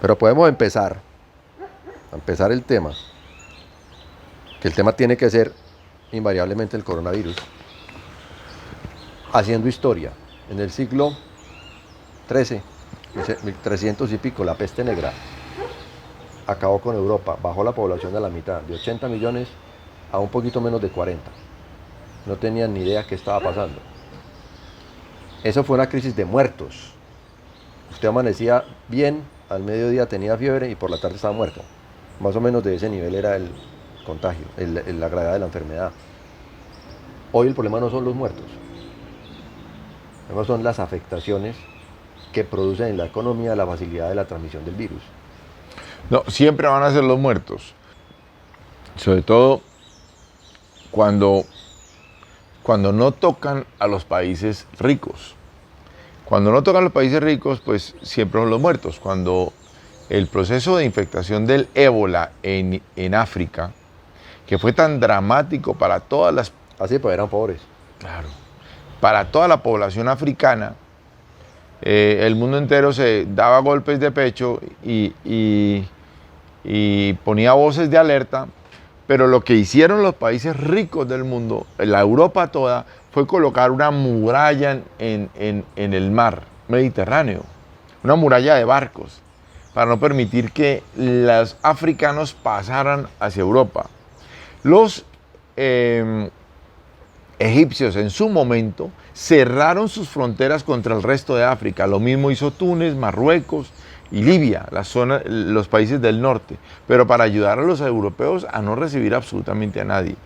Pero podemos a empezar el tema, que el tema tiene que ser invariablemente el coronavirus, haciendo historia. En el siglo XIII, 1300 y pico, la peste negra acabó con Europa, bajó la población a la mitad, de 80 millones a un poquito menos de 40. No tenían ni idea qué estaba pasando. Eso fue una crisis de muertos. Usted amanecía bien, al mediodía tenía fiebre y por la tarde estaba muerto. Más o menos de ese nivel era el contagio, la gravedad de la enfermedad. Hoy el problema no son los muertos, el problema son las afectaciones que producen en la economía la facilidad de la transmisión del virus. No, siempre van a ser los muertos. Sobre todo cuando no tocan a los países ricos. Cuando no tocan a los países ricos, pues siempre son los muertos. Cuando el proceso de infectación del ébola en África, que fue tan dramático para todas las... Así pues eran pobres. Claro. Para toda la población africana, el mundo entero se daba golpes de pecho y ponía voces de alerta, pero lo que hicieron los países ricos del mundo, la Europa toda, fue colocar una muralla en el mar Mediterráneo, una muralla de barcos, para no permitir que los africanos pasaran hacia Europa. Los egipcios en su momento cerraron sus fronteras contra el resto de África. Lo mismo hizo Túnez, Marruecos y Libia, los países del norte, pero para ayudar a los europeos a no recibir absolutamente a nadie.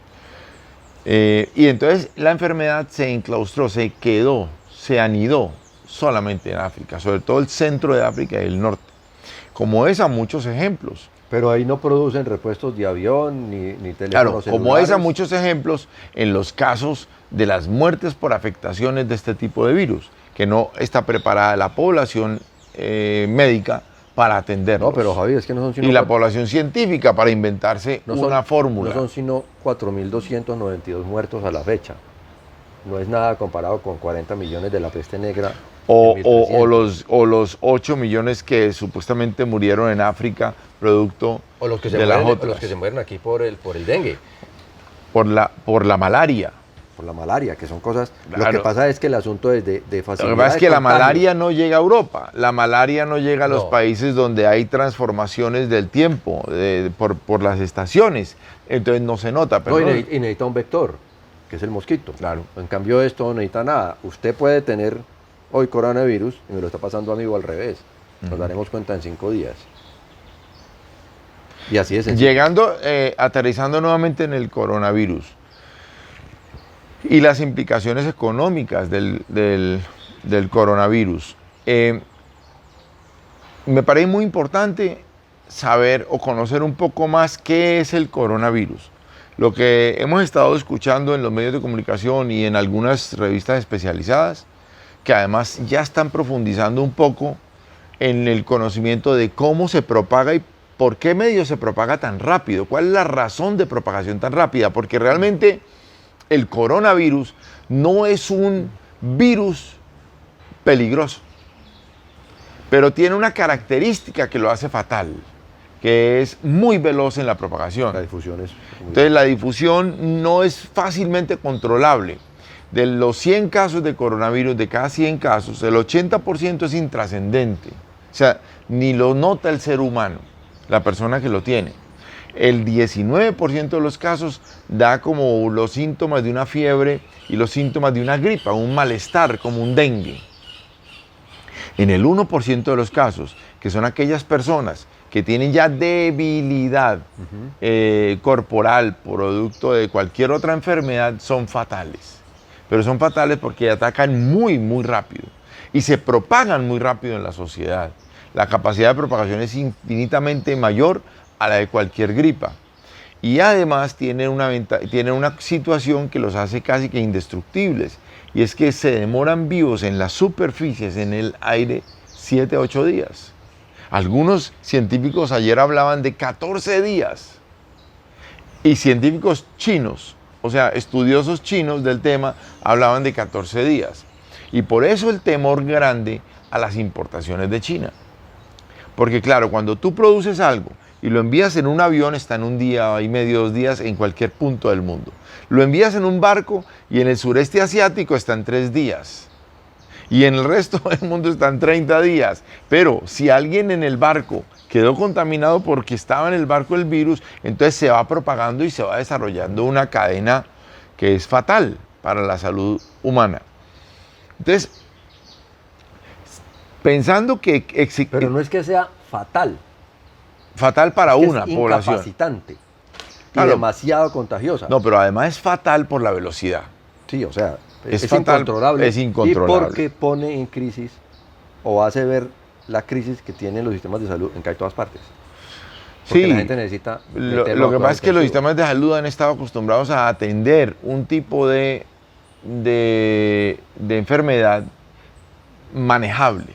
Y entonces la enfermedad se enclaustró, se quedó, se anidó solamente en África, sobre todo el centro de África y el norte. Como es a muchos ejemplos. Pero ahí no producen repuestos de avión ni teléfonos Claro, celulares. como es a muchos ejemplos en los casos de las muertes por afectaciones de este tipo de virus, que no está preparada la población médica para atenderlos. No, pero Javier, es que no son sino... Y la población científica para inventarse una fórmula. No son sino 4.292 muertos a la fecha. No es nada comparado con 40 millones de la peste negra. O los 8 millones que supuestamente murieron en África producto de las otras. O los que se mueren aquí por el dengue. Por la malaria. Por la malaria, que son cosas... Claro. Lo que pasa es que el asunto es de facilidad. Lo que pasa es que la contagio. malaria no llega a Europa, la malaria no llega a los países donde hay transformaciones del tiempo, por las estaciones, entonces no se nota. Pero No, y necesita un vector, que es el mosquito. Claro. En cambio esto no necesita nada. Usted puede tener hoy coronavirus y me lo está pasando a mí o al revés. Nos daremos cuenta en 5 días. Y así es. Aterrizando nuevamente en el coronavirus y las implicaciones económicas del coronavirus. Me parece muy importante saber o conocer un poco más qué es el coronavirus. Lo que hemos estado escuchando en los medios de comunicación y en algunas revistas especializadas, que además ya están profundizando un poco en el conocimiento de cómo se propaga y por qué medio se propaga tan rápido, cuál es la razón de propagación tan rápida, porque realmente el coronavirus no es un virus peligroso, pero tiene una característica que lo hace fatal, que es muy veloz en la propagación. La difusión es... Entonces la difusión no es fácilmente controlable. De los 100 casos de coronavirus, de cada 100 casos, el 80% es intrascendente. O sea, ni lo nota el ser humano, la persona que lo tiene. El 19% de los casos da como los síntomas de una fiebre y los síntomas de una gripa, un malestar, como un dengue. En el 1% de los casos, que son aquellas personas que tienen ya debilidad corporal, producto de cualquier otra enfermedad, son fatales. Pero son fatales porque atacan muy, muy rápido y se propagan muy rápido en la sociedad. La capacidad de propagación es infinitamente mayor a la de cualquier gripa. Y además tienen una situación que los hace casi que indestructibles, y es que se demoran vivos en las superficies, en el aire, 7 a 8 días. Algunos científicos ayer hablaban de 14 días. Y científicos chinos, o sea, estudiosos chinos del tema, hablaban de 14 días. Y por eso el temor grande a las importaciones de China. Porque claro, cuando tú produces algo y lo envías en un avión, está en un día y medio, 2 días en cualquier punto del mundo. Lo envías en un barco y en el sureste asiático está en 3 días. Y en el resto del mundo están 30 días. Pero si alguien en el barco quedó contaminado porque estaba en el barco el virus, entonces se va propagando y se va desarrollando una cadena que es fatal para la salud humana. Entonces, pensando que Pero no es que sea fatal, fatal para es que una es población. incapacitante y Claro. demasiado contagiosa. No, pero además es fatal por la velocidad. Sí, o sea, Es es fatal, incontrolable. es incontrolable. Y porque pone en crisis o hace ver la crisis que tienen los sistemas de salud en casi todas partes. Porque Sí, la gente necesita lo meterlo a que pasa es que los intensivo. sistemas de salud han estado acostumbrados a atender un tipo de enfermedad manejable.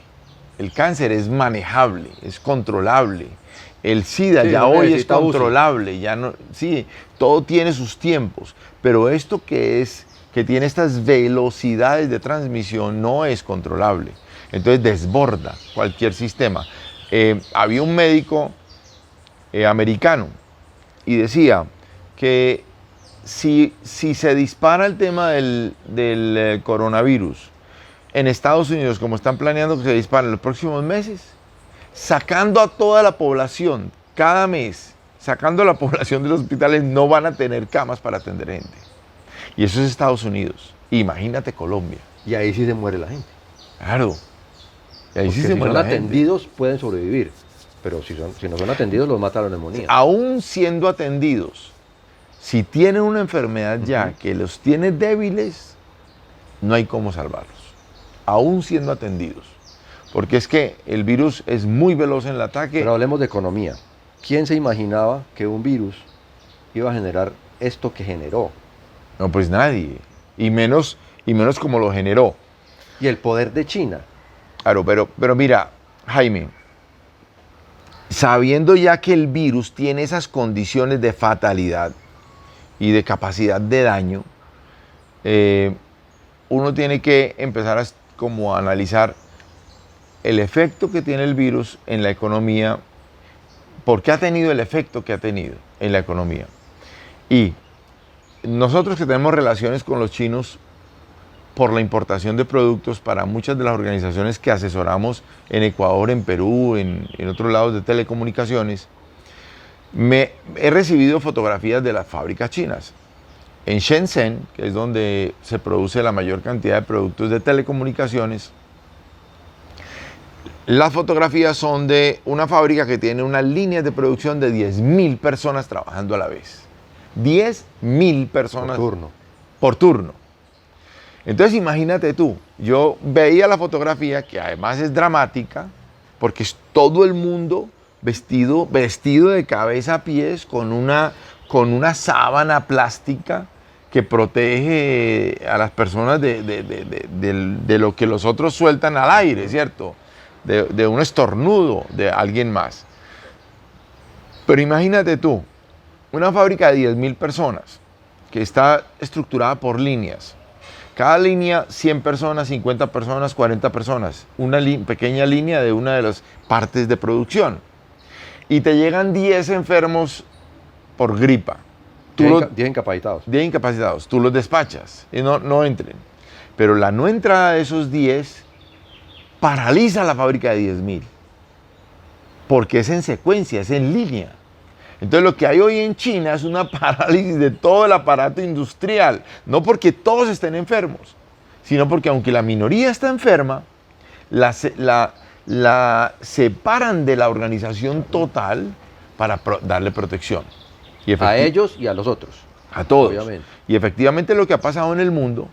El cáncer es manejable, es controlable. El SIDA Sí, ya no hoy es necesita UCI. controlable, ya no, sí, todo tiene sus tiempos, pero esto que tiene estas velocidades de transmisión no es controlable. Entonces desborda cualquier sistema. Había un médico americano y decía que si se dispara el tema del coronavirus en Estados Unidos, como están planeando que se dispare en los próximos meses, sacando a toda la población cada mes, sacando a la población de los hospitales, no van a tener camas para atender gente. Y eso es Estados Unidos. Imagínate Colombia. Y ahí sí se muere la gente. Claro. Y ahí Porque sí se si muere son la gente. atendidos pueden sobrevivir. Pero si no son atendidos los mata la neumonía. Aún siendo atendidos, si tienen una enfermedad ya que los tiene débiles, no hay cómo salvarlos. Aún siendo atendidos. Porque es que el virus es muy veloz en el ataque. Pero hablemos de economía. ¿Quién se imaginaba que un virus iba a generar esto que generó? No, pues nadie. Y menos como lo generó. Y el poder de China. Claro, pero mira, Jaime, sabiendo ya que el virus tiene esas condiciones de fatalidad y de capacidad de daño, uno tiene que empezar como a analizar el efecto que tiene el virus en la economía, por qué ha tenido el efecto que ha tenido en la economía. Y nosotros que tenemos relaciones con los chinos por la importación de productos para muchas de las organizaciones que asesoramos en Ecuador, en Perú, en otros lados de telecomunicaciones, he recibido fotografías de las fábricas chinas. En Shenzhen, que es donde se produce la mayor cantidad de productos de telecomunicaciones, las fotografías son de una fábrica que tiene unas líneas de producción de 10.000 personas trabajando a la vez. 10.000 personas por turno. Entonces imagínate tú, yo veía la fotografía, que además es dramática, porque es todo el mundo vestido de cabeza a pies con una sábana plástica que protege a las personas de lo que los otros sueltan al aire, ¿cierto? De un estornudo de alguien más. Pero imagínate tú, una fábrica de 10.000 personas que está estructurada por líneas. Cada línea, 100 personas, 50 personas, 40 personas. Una pequeña línea de una de las partes de producción. Y te llegan 10 enfermos por gripa. 10 incapacitados. 10 incapacitados. Tú los despachas y no entren. Pero la no entrada de esos 10 paraliza la fábrica de 10.000. Porque es en secuencia, es en línea. Entonces lo que hay hoy en China es una parálisis de todo el aparato industrial, no porque todos estén enfermos, sino porque aunque la minoría está enferma, la separan de la organización total para darle protección. A ellos y a los otros. A todos. Obviamente. Y efectivamente lo que ha pasado en el mundo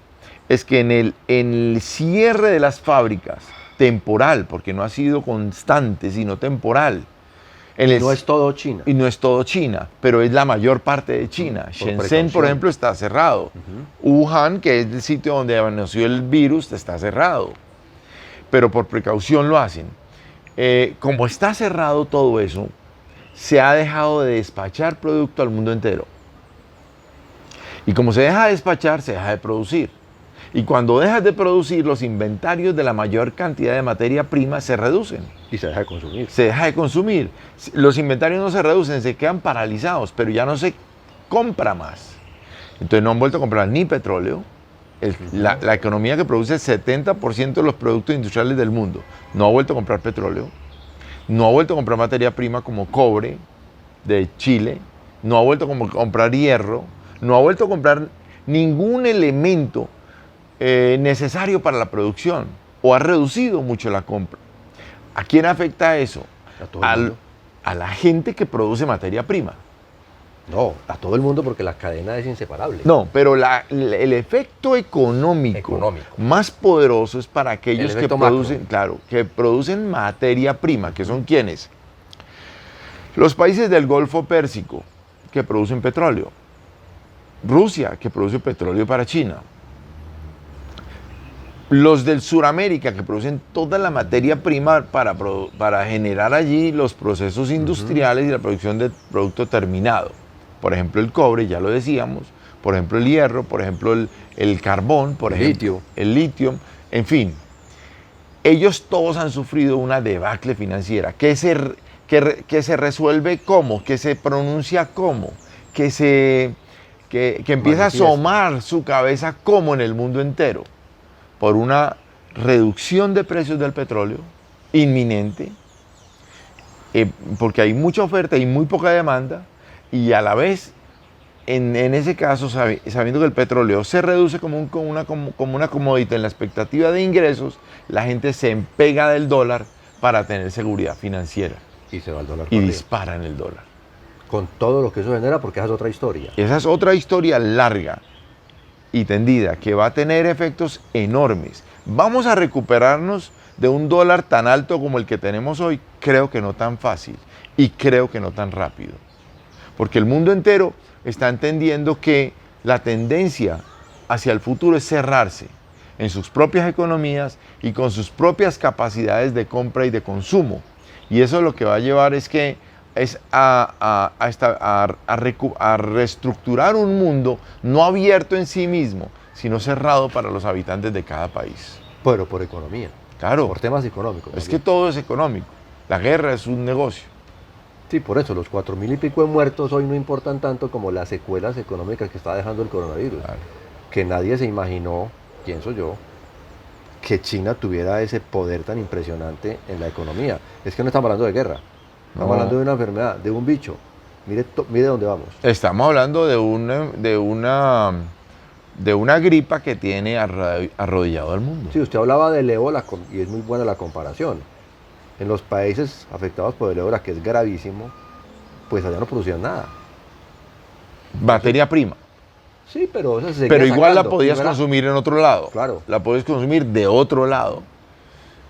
es que en el cierre de las fábricas, temporal, porque no ha sido constante, sino temporal, no es todo China. Y no es todo China, pero es la mayor parte de China. Shenzhen, por ejemplo, está cerrado. Wuhan, que es el sitio donde nació el virus, está cerrado. Pero por precaución lo hacen. Como está cerrado todo eso, se ha dejado de despachar producto al mundo entero. Y como se deja de despachar, se deja de producir. Y cuando dejas de producir, los inventarios de la mayor cantidad de materia prima se reducen. Y se deja de consumir. Se deja de consumir. Los inventarios no se reducen, se quedan paralizados, pero ya no se compra más. Entonces no han vuelto a comprar ni petróleo. La economía que produce el 70% de los productos industriales del mundo no ha vuelto a comprar petróleo. No ha vuelto a comprar materia prima como cobre de Chile. No ha vuelto a comprar hierro. No ha vuelto a comprar ningún elemento necesario para la producción, o ha reducido mucho la compra. ¿A quién afecta eso? A todo el mundo. A la gente que produce materia prima. No, a todo el mundo, porque la cadena es inseparable. No, pero el efecto económico más poderoso es para aquellos que producen, claro, que producen materia prima, que son ¿quiénes? Los países del Golfo Pérsico, que producen petróleo. Rusia, que produce petróleo para China. Los del Suramérica, que producen toda la materia prima para generar allí los procesos industriales y la producción de producto terminado. Por ejemplo, el cobre, ya lo decíamos. Por ejemplo, el hierro. Por ejemplo, el carbón. Por ejemplo, el litio. En fin, ellos todos han sufrido una debacle financiera. Que se resuelve ¿cómo? Que se pronuncia ¿cómo? Que empieza a asomar su cabeza ¿cómo? En el mundo entero. Por una reducción de precios del petróleo inminente, porque hay mucha oferta y muy poca demanda, y a la vez, en ese caso, sabiendo que el petróleo se reduce como una commodity en la expectativa de ingresos, la gente se empega del dólar para tener seguridad financiera. Y se va al dólar. Y dispara en el dólar. Con todo lo que eso genera, porque esa es otra historia. Esa es otra historia larga y tendida, que va a tener efectos enormes. ¿Vamos a recuperarnos de un dólar tan alto como el que tenemos hoy? Creo que no tan fácil y creo que no tan rápido. Porque el mundo entero está entendiendo que la tendencia hacia el futuro es cerrarse en sus propias economías y con sus propias capacidades de compra y de consumo. Y eso lo que va a llevar es a reestructurar un mundo no abierto en sí mismo, sino cerrado para los habitantes de cada país. Pero por economía. Claro. Por temas económicos. Es que todo es económico. La guerra es un negocio. Sí, por eso los 4.000 y pico de muertos hoy no importan tanto como las secuelas económicas que está dejando el coronavirus. Claro. Que nadie se imaginó, pienso yo, que China tuviera ese poder tan impresionante en la economía. Es que no estamos hablando de guerra. Estamos hablando de una enfermedad, de un bicho. Mire dónde vamos. Estamos hablando de una gripa que tiene arrodillado al mundo. Sí, usted hablaba del ébola y es muy buena la comparación. En los países afectados por el ébola, que es gravísimo, pues allá no producían nada. Materia prima. Sí, pero esa se Pero igual sacando. la podías consumir en otro lado. Claro. La podías consumir de otro lado.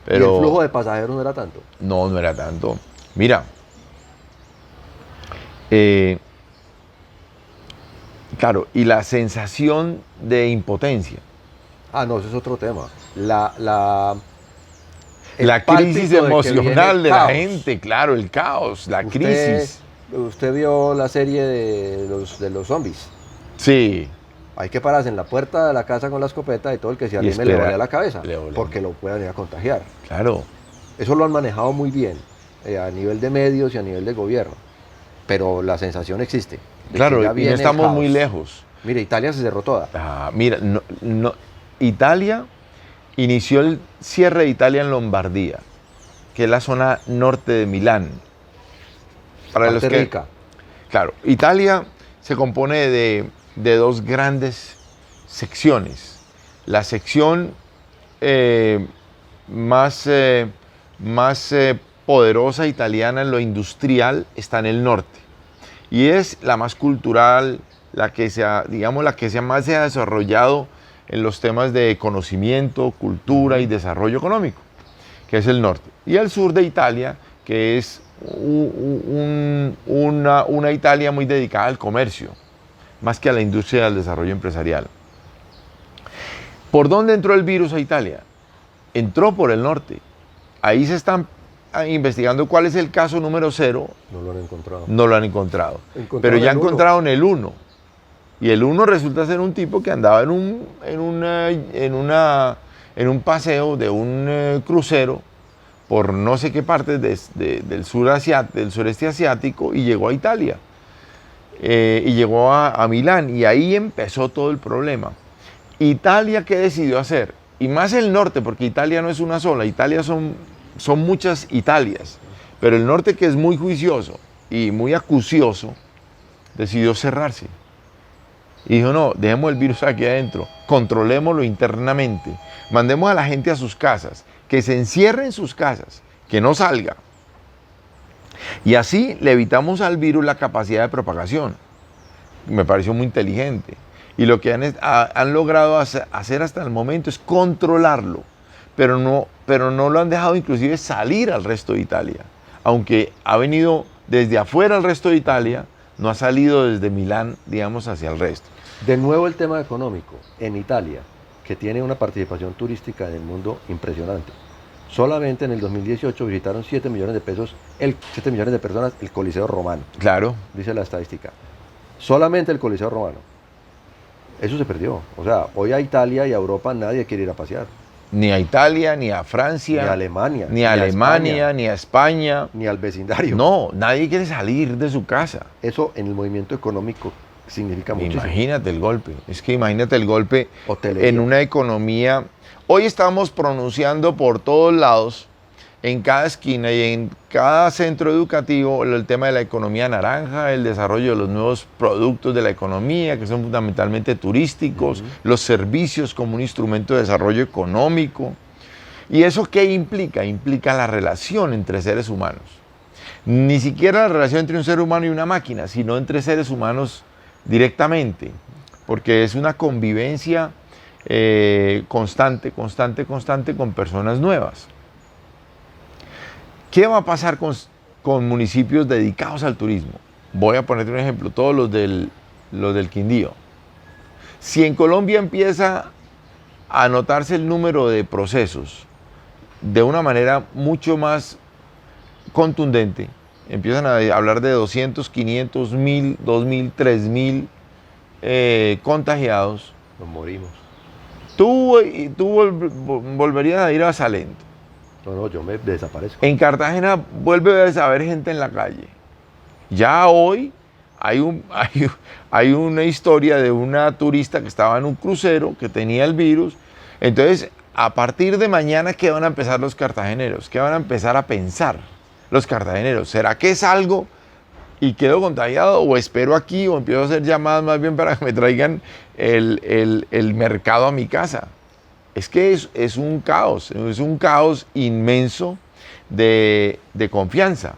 Pero ¿Y el flujo de pasajeros no era tanto? No era tanto. Mira, claro, y la sensación de impotencia. Ah, no, ese es otro tema. La crisis emocional de la gente, claro, el caos, la crisis. Usted vio la serie de los zombies. Sí. Hay que pararse en la puerta de la casa con la escopeta y todo el que se anime le vaya la cabeza, porque lo puedan ir a contagiar. Claro. Eso lo han manejado muy bien, a nivel de medios y a nivel de gobierno. Pero la sensación existe. Claro, y no estamos muy lejos. Mire, Italia se cerró toda. Mira, Italia inició el cierre de Italia en Lombardía, que es la zona norte de Milán. Para los que rica. Claro, Italia se compone de dos grandes secciones. La sección más poderosa italiana en lo industrial está en el norte y es la más cultural, la que más se ha desarrollado en los temas de conocimiento, cultura y desarrollo económico, que es el norte. Y el sur de Italia, que es una Italia muy dedicada al comercio, más que a la industria y al desarrollo empresarial. ¿Por dónde entró el virus a Italia? Entró por el norte. Ahí se están investigando cuál es el caso número 0. No lo han encontrado. No lo han encontrado. Pero ya encontraron el 1. Y el uno resulta ser un tipo que andaba en un paseo de un crucero por no sé qué partes del sureste asiático y llegó a Italia. Y llegó a Milán y ahí empezó todo el problema. Italia, ¿qué decidió hacer? Y más el norte, porque Italia no es una sola, Italia son muchas Italias, pero el norte, que es muy juicioso y muy acucioso, decidió cerrarse. Y dijo, no, dejemos el virus aquí adentro, controlémoslo internamente, mandemos a la gente a sus casas, que se encierre en sus casas, que no salga. Y así le evitamos al virus la capacidad de propagación. Me pareció muy inteligente. Y lo que han logrado hacer hasta el momento es controlarlo, pero no lo han dejado inclusive salir al resto de Italia. Aunque ha venido desde afuera al resto de Italia, no ha salido desde Milán, digamos, hacia el resto. De nuevo el tema económico. En Italia, que tiene una participación turística en el mundo impresionante, solamente en el 2018 visitaron 7 millones de personas el Coliseo Romano. Claro. Dice la estadística. Solamente el Coliseo Romano. Eso se perdió. O sea, hoy a Italia y a Europa nadie quiere ir a pasear. Ni a Italia, ni a Francia. Ni a Alemania. Ni a Alemania, ni a España. Ni al vecindario. No, nadie quiere salir de su casa. Eso en el movimiento económico significa muchísimo. Imagínate el golpe. Es que imagínate el golpe Hotelería. En una economía. Hoy estamos pronunciando por todos lados, en cada esquina y en cada centro educativo, el tema de la economía naranja, el desarrollo de los nuevos productos de la economía, que son fundamentalmente turísticos, los servicios como un instrumento de desarrollo económico. ¿Y eso qué implica? Implica la relación entre seres humanos. Ni siquiera la relación entre un ser humano y una máquina, sino entre seres humanos directamente, porque es una convivencia constante con personas nuevas. ¿Qué va a pasar con municipios dedicados al turismo? Voy a ponerte un ejemplo, todos los del Quindío. Si en Colombia empieza a notarse el número de procesos de una manera mucho más contundente, empiezan a hablar de 200, 500, 1000, 2000, 3000 contagiados. Nos morimos. Tú volverías a ir a Salento. No, yo me desaparezco. En Cartagena vuelve a haber gente en la calle. Ya hoy hay una historia de una turista que estaba en un crucero que tenía el virus. Entonces, a partir de mañana, ¿qué van a empezar los cartageneros? ¿Qué van a empezar a pensar los cartageneros? ¿Será que salgo y quedo contagiado? ¿O espero aquí o empiezo a hacer llamadas más bien para que me traigan el mercado a mi casa? Es que es un caos inmenso de confianza,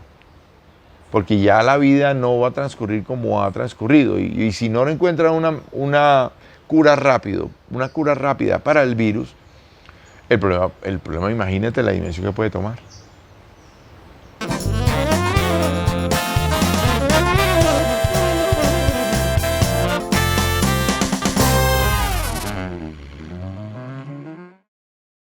porque ya la vida no va a transcurrir como ha transcurrido, y si no encuentran una cura rápida para el virus, el problema, imagínate la dimensión que puede tomar.